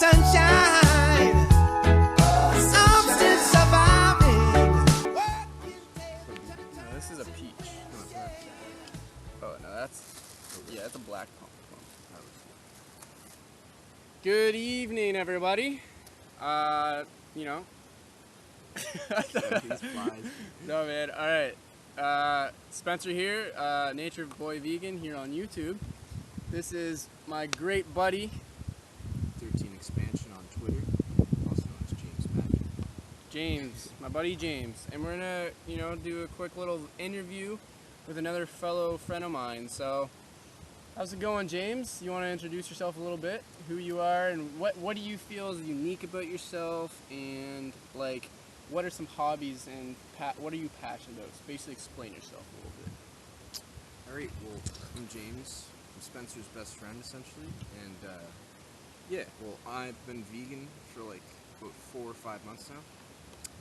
sunshine. I'm still surviving. No, this is a peach. Oh no, that's that's a black pump. Good evening, everybody. You know. No man. All right. Spencer here, Nature Boy Vegan here on YouTube. This is my great buddy 13 Expansion on Twitter, also known as James Magic. James, my buddy James, and we're gonna, do a quick little interview with another fellow friend of mine. So, how's it going, James? You want to introduce yourself a little bit, who you are, and what do you feel is unique about yourself, and like, what are some hobbies and what are you passionate about? So basically, explain yourself a little bit. All right, well, I'm James. I'm Spencer's best friend, essentially, and yeah, well, I've been vegan for like about 4 or 5 months now.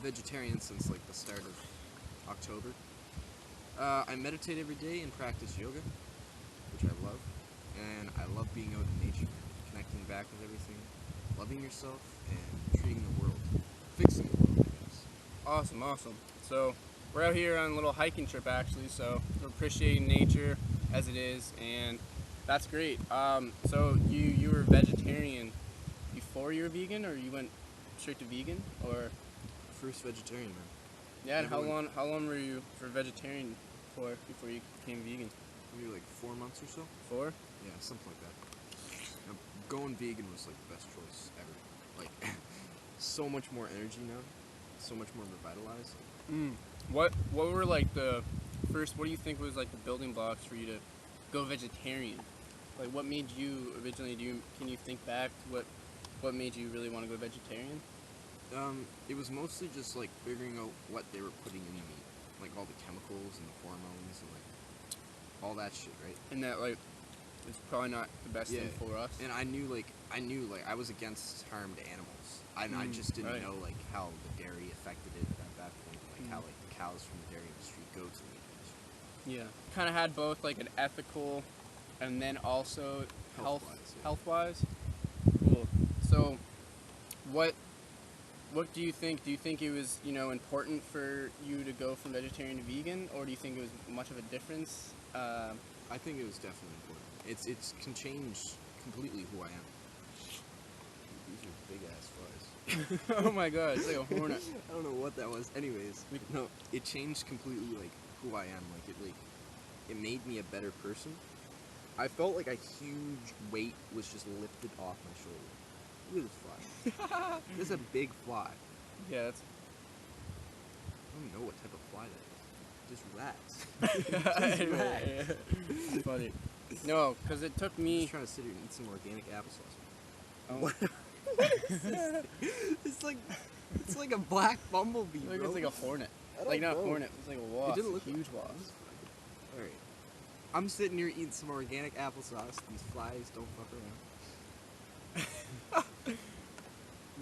Vegetarian since like the start of October. I meditate every day and practice yoga, which I love, and I love being out in nature, connecting back with everything, loving yourself, and treating the world, fixing the world, I guess. Awesome. So we're out here on a little hiking trip actually, so we're appreciating nature as it is, and that's great. So you were vegetarian before you were vegan, or you went straight to vegan, or? First vegetarian, man. Yeah, and how long were you for vegetarian for before you became vegan? Maybe like 4 months or so. 4? Yeah, something like that. Now, going vegan was like the best choice ever. Like, so much more energy now, so much more revitalized. What were like the first? What do you think was like the building blocks for you to go vegetarian? Like, what made you originally? Can you think back to what made you really want to go vegetarian? It was mostly just like figuring out what they were putting in the meat, like all the chemicals and the hormones and like all that shit, right? And that like it's probably not the best thing for us. And I knew I was against harm to animals. I just didn't know like how the dairy affected it at that point, like how like the cows from the dairy industry go to the meat industry. Yeah, kind of had both like an ethical, and then also health-wise. Cool. So, what do you think? Do you think it was important for you to go from vegetarian to vegan, or do you think it was much of a difference? I think it was definitely important. It can change completely who I am. These are big ass flies. Oh my god, it's like a hornet. I don't know what that was. Anyways, no, it changed completely like who I am. Like it made me a better person. I felt like a huge weight was just lifted off my shoulder. Look at this fly. This is a big fly. Yeah, that's. I don't know what type of fly that is. Just relax. Just relax. It's funny. No, because it took me. I'm just trying to sit here and eat some organic applesauce. Oh. What is this? It's like a black bumblebee, Like bro. it's like a hornet. I don't Like not know. a hornet. It's like a wasp. It didn't look huge like wasp. All right. I'm sitting here eating some organic applesauce. These flies don't fuck around.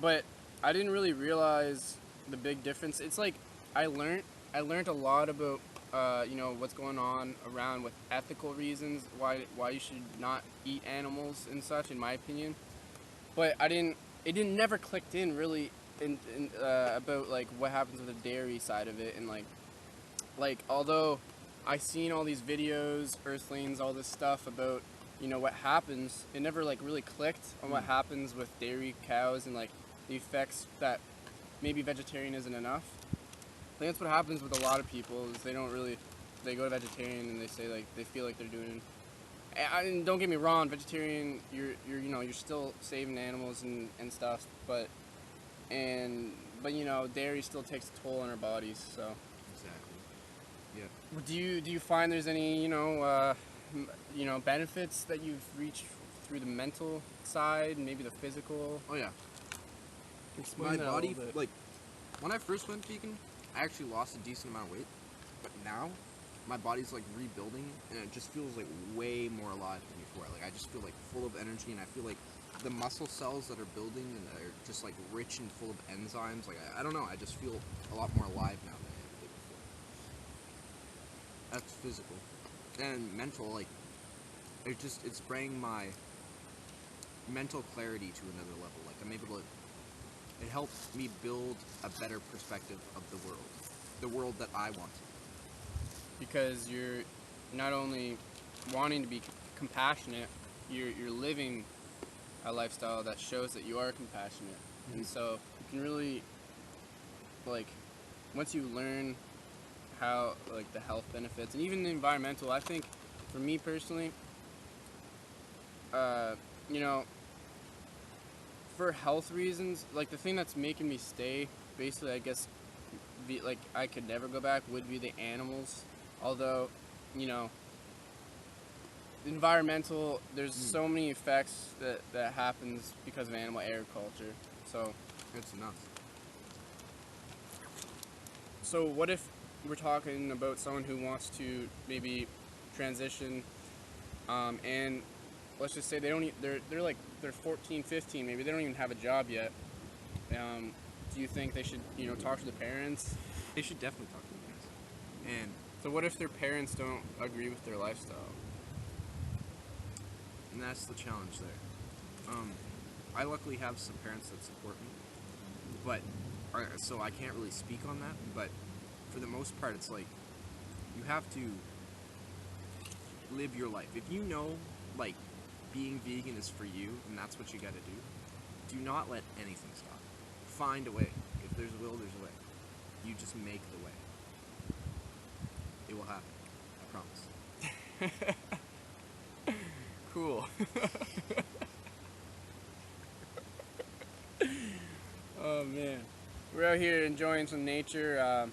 But I didn't really realize the big difference. It's like I learned a lot about what's going on around with ethical reasons why you should not eat animals and such, in my opinion. But it never clicked in really about like what happens with the dairy side of it, and like although I seen all these videos, Earthlings, all this stuff about what happens, it never like really clicked on what happens with dairy cows and like the effects that maybe vegetarian isn't enough. I think that's what happens with a lot of people is they go to vegetarian and they say like they feel like they're doing. And don't get me wrong, vegetarian, you're still saving animals and stuff, but dairy still takes a toll on our bodies. So Exactly. Yeah. do you find there's any benefits that you've reached through the mental side, maybe the physical? Oh yeah. Explain My that a body, little bit. like, when I first went vegan, I actually lost a decent amount of weight, but now my body's like rebuilding, and it just feels like way more alive than before. Like I just feel like full of energy, and I feel like the muscle cells that are building and are just like rich and full of enzymes. Like I don't know, I just feel a lot more alive now than I ever did before. That's physical. And mental, like it's bringing my mental clarity to another level. Like I'm able to. It helped me build a better perspective of the world that I want to. Because you're not only wanting to be compassionate, you're living a lifestyle that shows that you are compassionate. And so you can really, like, once you learn how, like, the health benefits and even the environmental, I think for me personally, you know, for health reasons, like the thing that's making me stay, basically, I guess, like I could never go back, would be the animals. Although, you know, environmental, there's so many effects that happens because of animal agriculture. So It's nuts. so what if we're talking about someone who wants to maybe transition, and let's just say they don't they're 14, 15, maybe they don't even have a job yet. Do you think they should, talk to the parents? They should definitely talk to the parents. And So what if their parents don't agree with their lifestyle? that's the challenge there. I luckily have some parents that support me, but so I can't really speak on that. But for the most part, it's like you have to live your life. If you know, like, being vegan is for you and that's what you got to do not let anything stop. Find a way. If there's a will, there's a way. You just make the way. It will happen. I promise. Cool. Oh man, we're out here enjoying some nature.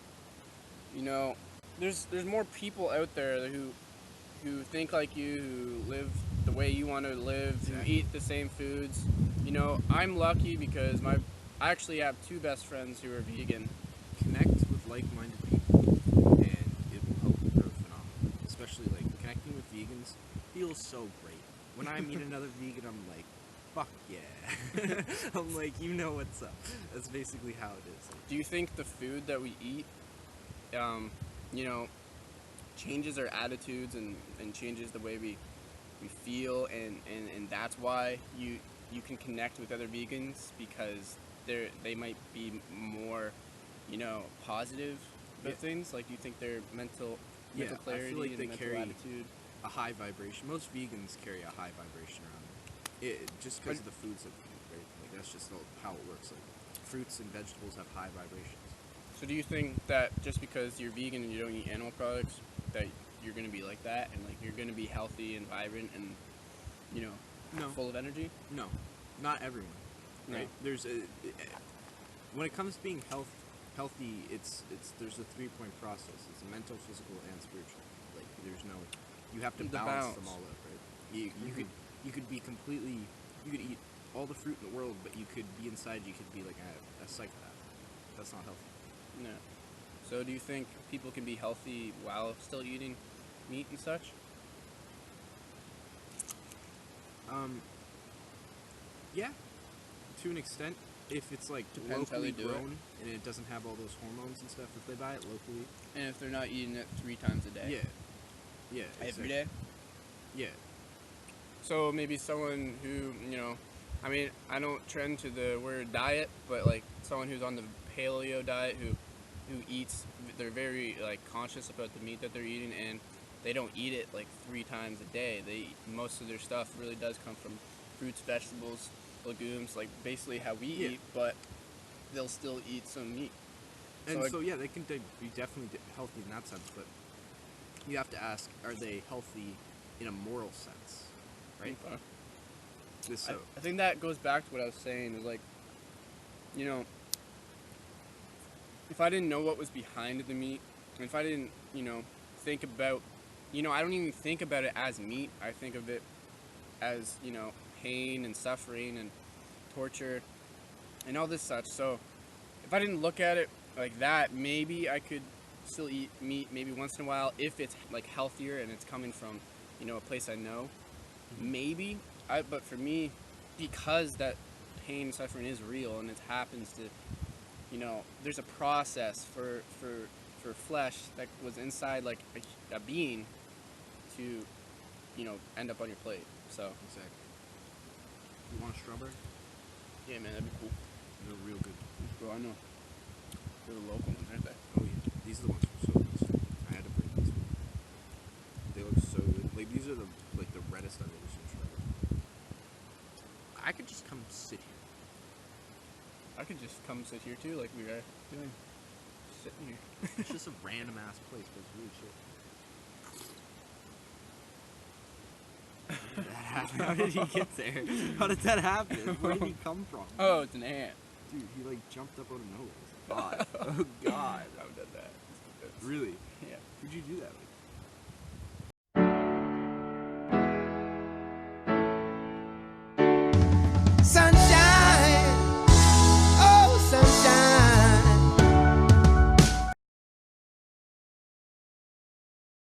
There's more people out there who think like you, who live the way you want to live, who eat the same foods. I'm lucky because I actually have two best friends who are vegan. Connect with like-minded people, and it will help you grow phenomenally. Especially, like, connecting with vegans feels so great. When I meet another vegan, I'm like, fuck yeah. I'm like, you know what's up. That's basically how it is. Do you think the food that we eat, changes our attitudes and changes the way we feel, and that's why you can connect with other vegans because they might be more, positive about things? Like, do you think their mental Yeah, clarity I feel like and they mental carry attitude? a high vibration. Most vegans carry a high vibration around them. Just because of the foods that we eat, right? Like, that's just how it works. Like, fruits and vegetables have high vibrations. So do you think that just because you're vegan and you don't eat animal products, that you're going to be like that, and like you're going to be healthy and vibrant and, No. full of energy? No, not everyone. No. Right? When it comes to being healthy, there's a 3-point process. It's mental, physical, and spiritual. Like, you have to The balance balance. them all out, right? You could be completely, you could eat all the fruit in the world, but you could be inside, you could be like a psychopath. That's not healthy. No. So do you think people can be healthy while still eating meat and such? Yeah, to an extent. If it's like Depends how locally they do it. grown and it doesn't have all those hormones and stuff, if they buy it locally, And if they're not eating it 3 times a day? yeah, Every exactly. day? Yeah, So maybe someone who, I don't trend to the word diet, but like someone who's on the paleo diet who eats, they're very like conscious about the meat that they're eating, and they don't eat it like 3 times a day. Most of their stuff really does come from fruits, vegetables, legumes, like basically how we Yeah. eat, but they'll still eat some meat. and like- so yeah, they can be definitely healthy in that sense, but you have to ask, are they healthy in a moral sense, right? Okay. So I think that goes back to what I was saying, is like, if I didn't know what was behind the meat, and if I didn't, think about, I don't even think about it as meat. I think of it as, pain and suffering and torture and all this such. So if I didn't look at it like that, maybe I could still eat meat maybe once in a while if it's like healthier and it's coming from, a place I know. Maybe. But for me, because that pain and suffering is real and it happens to, there's a process for flesh that was inside like a being to, end up on your plate. So exactly. You want a strawberry? Yeah, man, that'd be cool. They're real good. Bro, I know. They're the local ones, aren't they? Oh yeah, these are the ones from Sobeys. I had to bring these. They look so good. Like these are the reddest I've ever seen strawberry. I could just come sit here. I could just come sit here too, like we are doing. Sitting here. It's just a random ass place, but it's really chill. How did he get there? How did that happen? Where did he come from? Oh, it's an ant. Dude, he like jumped up out of nowhere. I was like, God. Oh God. I've done that. Really? Yeah. Who'd you do that with?